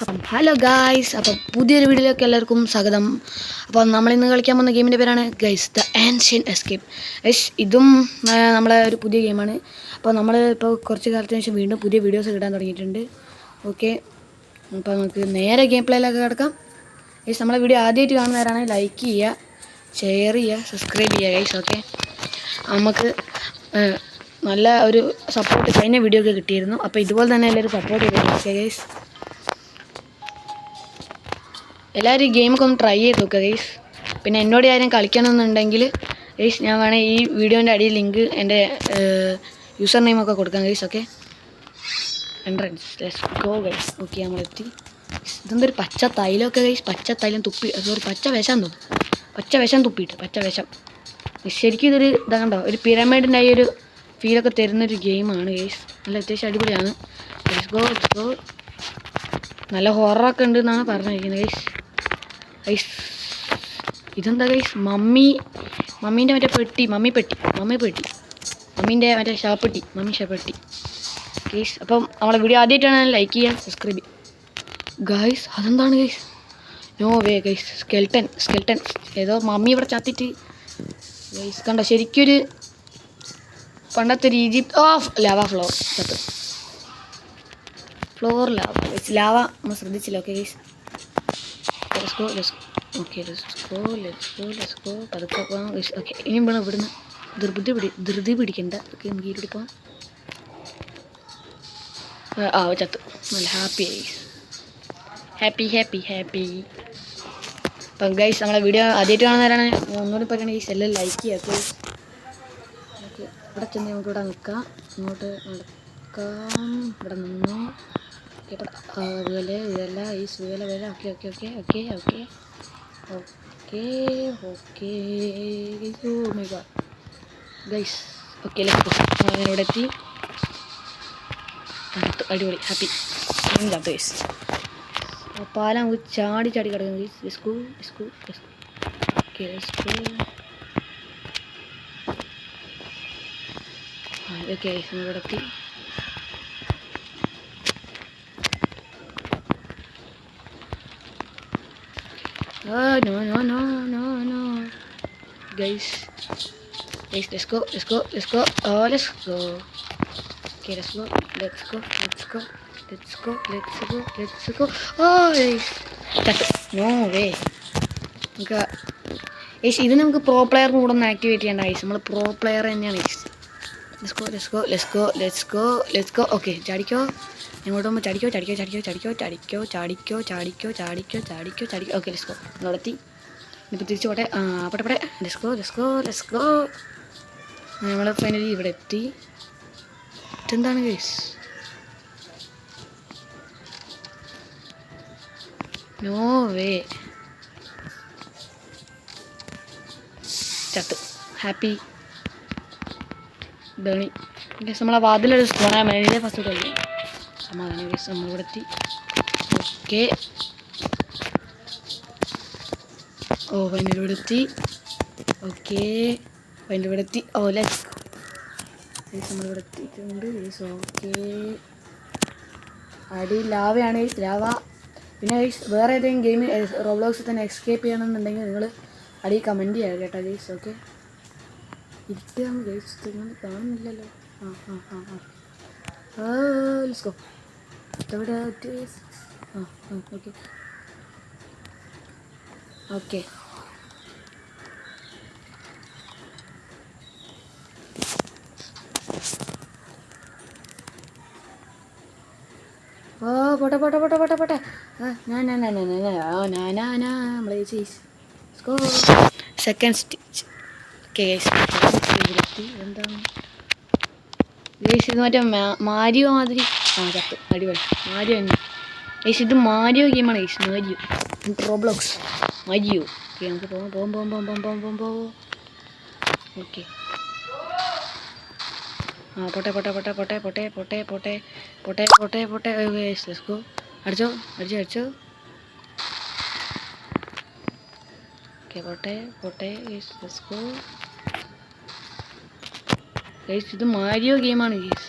Hello guys, അപ്പോൾ പുതിയൊരു വീഡിയോയിലേക്ക് എല്ലാവർക്കും സ്വാഗതം. അപ്പോൾ നമ്മളിന്ന് കളിക്കാൻ പോകുന്ന ഗെയിമിൻ്റെ പേരാണ് ഗൈസ് ദ ആൻഷ്യൻ എസ്കേപ്പ്. ഇതും നമ്മളെ ഒരു പുതിയ ഗെയിമാണ്. അപ്പോൾ നമ്മൾ ഇപ്പോൾ കുറച്ച് കാലത്തിന് ശേഷം വീണ്ടും പുതിയ വീഡിയോസ് ഇടാൻ തുടങ്ങിയിട്ടുണ്ട്. ഓക്കെ, അപ്പോൾ നമുക്ക് നേരെ ഗെയിം പ്ലേയിലൊക്കെ കിടക്കാം. ഗൈസ്, നമ്മളെ വീഡിയോ ആദ്യമായിട്ട് കാണുന്നവരാണ് ലൈക്ക് ചെയ്യുക, ഷെയർ ചെയ്യുക, സബ്സ്ക്രൈബ് ചെയ്യുക ഗൈസ്. ഓക്കെ, നമുക്ക് നല്ല ഒരു സപ്പോർട്ട് കഴിഞ്ഞ വീഡിയോ ഒക്കെ കിട്ടിയിരുന്നു. അപ്പോൾ ഇതുപോലെ തന്നെ എല്ലാവരും സപ്പോർട്ട് ചെയ്തു. ഓക്കെ ഗൈസ്, എല്ലാവരും ഈ ഗെയിമൊക്കെ ഒന്ന് ട്രൈ ചെയ്ത് നോക്കുക ഗൈസ്. പിന്നെ എന്നോട് ആരും കളിക്കണമെന്നുണ്ടെങ്കിൽ ഗൈസ്, ഞാൻ വേണമെങ്കിൽ ഈ വീഡിയോൻ്റെ അടിയിൽ ലിങ്ക് എൻ്റെ യൂസർ നെയിമൊക്കെ കൊടുക്കാം guys. Okay, entrance let's go guys. Okay, നമ്മളെത്തി. ഇതെന്തൊരു പച്ച തൈലമൊക്കെ ഗൈസ്, പച്ച തൈലം തുപ്പി, സോറി പച്ച വിഷം തോന്നും, പച്ച വിഷം തുപ്പിയിട്ട് പച്ച വിഷം. ശരിക്കും ഇതൊരു ഇതാകണ്ടോ, ഒരു പിരമിഡിൻ്റെ ഈ ഒരു ഫീലൊക്കെ തരുന്നൊരു ഗെയിമാണ് ഗൈസ്. നല്ല അത്യാവശ്യം അടിപൊളിയാണ്. Let's go let's go. നല്ല ഹൊററൊക്കെ ഉണ്ട് എന്നാണ് പറഞ്ഞിരിക്കുന്നത് ഗൈസ്. ഗൈസ് ഇതെന്താ ഗൈസ്, മമ്മീൻ്റെ മറ്റേ പെട്ടി, മമ്മി പെട്ടി, മമ്മീൻ്റെ മറ്റേ ഷാപ്പെട്ടി, മമ്മി ഷാപ്പെട്ടി ഗൈസ്. അപ്പം നമ്മളെ വീഡിയോ ആദ്യമായിട്ടാണ് ലൈക്ക് ചെയ്യുക, സബ്സ്ക്രൈബ് ചെയ്യുക ഗൈസ്. അതെന്താണ് guys? No way guys, skeleton ഏതോ മമ്മി ഇവിടെ ചത്തിട്ട് ഗൈസ്. കണ്ടോ, ശരിക്കൊരു പണ്ടത്തെ ഒരു ഈജിപ്ത് ലാവ ഫ്ലോർ ചത്ത്, ഫ്ലോർ ലാവ നമ്മൾ ശ്രദ്ധിച്ചില്ല. ഓക്കെ ഗൈസ്, ലെറ്റ്സ് ഗോ പതുക്കെ പോകാം ഗൈസ്. ഓക്കെ, ഇനിയും വേണം ഇവിടുന്ന് ധൃതി പിടിക്കണ്ട. ഓക്കെ, നമുക്ക് ഇവിടെ പോകാം. ചത്തു, നല്ല ഹാപ്പി ഗൈസ്, ഹാപ്പി. അപ്പം ഗൈസ്, നമ്മളെ വീഡിയോ ആദ്യമായിട്ട് കാണുന്നവരാണ് ഒന്നുകൂടി പറയുകയാണ് ഗൈസ്, എല്ലാം ലൈക്ക് ചെയ്യുക ഗൈസ്. ഓക്കെ, ഇവിടെ ചെന്ന് നമുക്ക് ഇവിടെ നിൽക്കാം, ഇങ്ങോട്ട് നടക്കാം, ഇവിടെ നിന്നു. ഇതല്ല ഈ സുഖല വില. Okay guys. ഓക്കെ, അങ്ങനെ ഇവിടെ എത്തി. അടിപൊളി, ഹാപ്പി ഗൈസ്. പാല നമുക്ക് ചാടി കിടക്കുന്നു guys. Let's go. Okay, okay guys, ഇവിടെ എത്തി. No. Guys, let's go. Okay, let's go. Guys. No way. Guys, ഇത് നമുക്ക് പ്രോ പ്ലെയർ കൂടെ ഒന്ന് ആക്ടിവേറ്റ് ചെയ്യേണ്ട ഗൈസ്. നമ്മൾ പ്രോ പ്ലെയർ തന്നെയാണ് ഗൈസ്. Let's go. Okay, ചാടിക്കോ. ഇങ്ങോട്ട് പോകുമ്പോൾ ചാടിക്കോ. Okay, let's go. നമ്മളെത്തി. ഇനിയിപ്പോൾ തിരിച്ചു പോട്ടെ. പോട്ടെ. Let's go. നമ്മൾ ഫൈനലി ഇവിടെ എത്തി. ഇതെന്താണ് ഗൈസ്? നോ വേ. ചത്തു, ഹാപ്പി ധോണി ഗൈസ്. നമ്മളെ വാതിലൊരു സ്പോണായ മേലെ ഫസ്റ്റ് കളിക്കും. സമാധാനം ഗൈസ്, നമ്മളിവിടെ എത്തി. ഓക്കെ, ഫൈനൽ ഇവിടെ എത്തി. Let's go guys. നമ്മളിവിടെ എത്തിയിട്ടുണ്ട് ഗൈസ്. ഓക്കെ, അടി ലാവയാണ് ഗൈസ്, ലാവ. പിന്നെ ഗൈസ്, വേറെ ഏതെങ്കിലും ഗെയിം റോബ്ലോക്സിൽ തന്നെ എസ്കേപ്പ് ചെയ്യണമെന്നുണ്ടെങ്കിൽ നിങ്ങൾ അടി കമൻറ്റ് ചെയ്യുക കേട്ടോ ഗൈസ്. ഓക്കെ, ഇരിക്കുകയാണ് ഗൈസ്, നിങ്ങൾ കാണുന്നില്ലല്ലോ. Let's go. ഓക്കെ പോട്ടെ. Second stitch. ഓക്കെ ഗൈസ്, എന്താണ് ഗൈസ്? ഇത് മറ്റേ മാരിയോ മാതിരി. ചത്തു, അടിപൊളി. മാരിയോ തന്നെ ഗൈസ്, ഇത് മാരിയോ ഗെയിമാണ് guys. Mario Roblox Mario. Okay, നമുക്ക് പോകാം. ഓക്കെ, പോട്ടെ. Let's go. അടിച്ചോ. ഓക്കെ, പോട്ടെ. Let's go guys. ഇത് മാരിയോ ഗെയിമാണ് ഗൈസ്.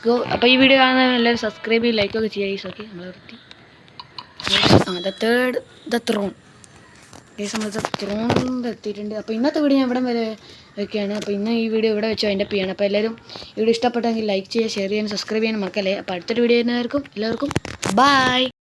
സോ അപ്പോൾ ഈ വീഡിയോ കാണുന്ന എല്ലാവരും സബ്സ്ക്രൈബ് ചെയ്ത് ലൈക്കൊക്കെ ചെയ്യുക ഗൈസ്. ഓക്കെ നമ്മൾ വൃത്തി ദ ത്രോൺ ഗൈസ്, നമ്മൾ ത്രോണിൽ എത്തിയിട്ടുണ്ട്. അപ്പോൾ ഇന്നത്തെ വീഡിയോ ഞാൻ ഇവിടെ വരെ ഒക്കെയാണ്. അപ്പോൾ ഇന്ന് ഈ വീഡിയോ ഇവിടെ വെച്ച് അതിൻ്റെ ചെയ്യണം. അപ്പോൾ എല്ലാവരും ഈ വീഡിയോ ഇഷ്ടപ്പെട്ടെങ്കിൽ ലൈക്ക് ചെയ്യുക, ഷെയർ ചെയ്യാനും സബ്സ്ക്രൈബ് ചെയ്യാനും മറക്കല്ലേ. അപ്പോൾ അടുത്തൊരു വീഡിയോ ചെയ്യുന്നവർക്കും എല്ലാവർക്കും ബൈ.